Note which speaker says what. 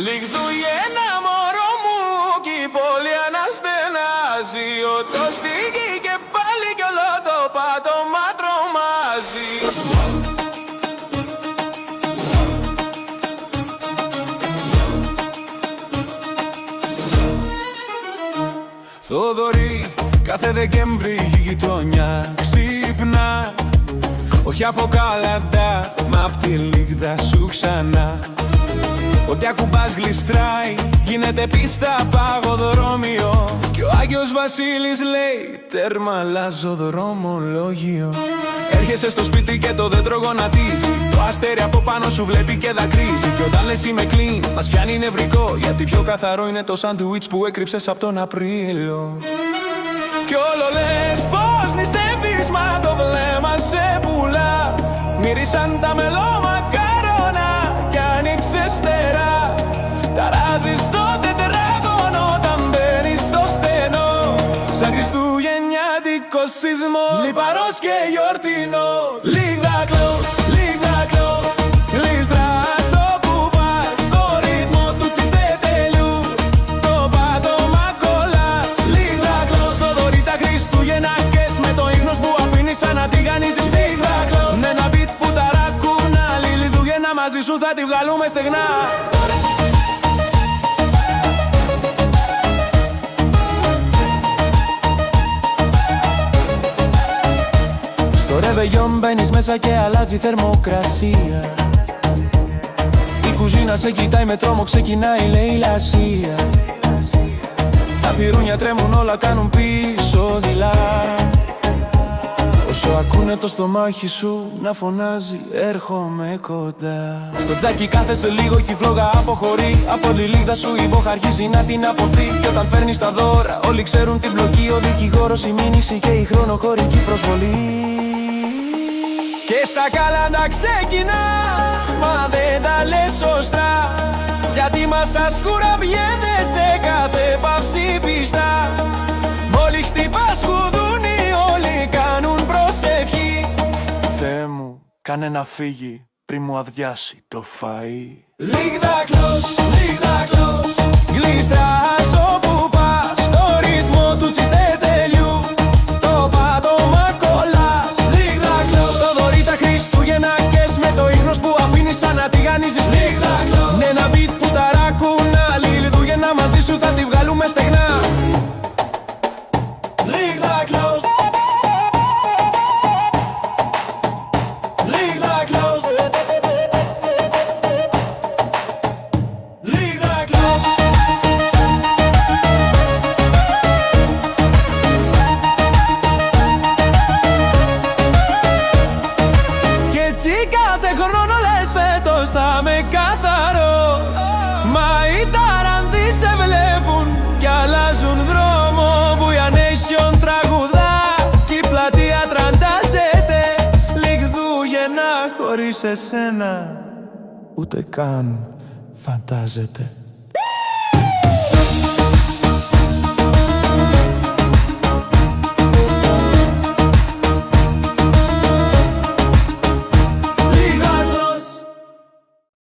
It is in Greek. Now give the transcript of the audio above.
Speaker 1: Λιγδούγεννα μωρό μου κι η πόλη αναστενάζει. Ότο στη γη και πάλι κι όλο το πάτωμα τρομάζει. Θοδωρή, κάθε Δεκέμβρη η γειτονιά ξύπνα. Όχι από καλαντά, μα απ' τη λίγδα σου ξανά. Ό,τι ακουμπάς γλιστράει, γίνεται πίστα παγοδρόμιο. Κι ο Άγιος Βασίλης λέει, τέρμα αλλάζω δρομολόγιο. Έρχεσαι στο σπίτι και το δέντρο γονατίζει. Το αστέρι από πάνω σου βλέπει και δακρύζει. Κι όταν λες είμαι clean, μας πιάνει νευρικό. Γιατί πιο καθαρό είναι το σάντουιτς που έκρυψες από τον Απρίλιο. Κι όλο λες πως νηστεύεις, μα το βλέμμα σε πουλά. Μύρισαν τα μελόμακάρονα κι άνοιξες φτερά. Ταράζεις το τετράγωνο όταν μπαίνεις στο στενό. Σαν χριστουγεννιάτικο σεισμός, λιπαρός και γιορτινός. Λίγα κλος, λίγα κλος, γλιστράς όπου πας. Στο ρυθμό του τσιφτετελιού το πάτωμα κολλάς. Λίγα κλος, Θοδωρή τα Χριστουγεννάκες, με το ίχνος που αφήνεις σαν να τηγανίζεις. Λίγα κλος, με ένα beat που ταρακούνα. Λιλιδούγεννα μαζί σου θα τη βγάλουμε στεγνά. Στο ρεβεγιόν μπαίνεις μέσα και αλλάζει θερμοκρασία. Η κουζίνα σε κοιτάει με τρόμο, ξεκινάει λέει λασία. Τα πυρούνια τρέμουν, όλα κάνουν πίσω δειλά. Όσο ακούνε το στομάχι σου να φωνάζει, έρχομαι κοντά. Στο τζάκι κάθεσαι λίγο κι η φλόγα αποχωρεί. Από τη λίγδα σου η μπόχα αρχίζει να την αποθεί. Κι όταν φέρνεις τα δώρα όλοι ξέρουν την πλοκή. Ο δικηγόρος, η μήνυση και η χρονοχωρική προσβολή. Και στα κάλαντα ξεκινάς, μα δεν τα λες σωστά. Γιατί μας σας κουραβιέται σε κάθε παύση πιστά. Μόλι χτυπάς κουδούνι όλοι κάνουν προσευχή. Θεέ μου, κάνε να φύγει πριν μου αδειάσει το φαΐ. Λίγδα κλος, γλιστράς όπου πας. Στο ρυθμό του τσιφτετελιού το πάτωμα κολλάς. Λίγδα κλος, Θοδωρή τα Χριστουγεννάκες, με το ίχνος που αφήνεις σαν να τηγανίζεις. Λίγδα κλος, ναι, ένα beat που ταρακούνα. Λιλιδούγεννα μαζί σου θα τη βγάλουμε στεγνά. Λίγδα κλος, λίγδα κλος, λίγδα κλος. Κι έτσι κάθε χρόνο λες φέτος θα είμαι καθαρός. Μα οι ταρανδοί σε βλέπουν κι αλλάζουν δρόμο. Buya Nation τραγουδά κι η πλατεία τραντάζεται. Λιγδούγεννα χωρίς εσένα ούτε καν φαντάζεται.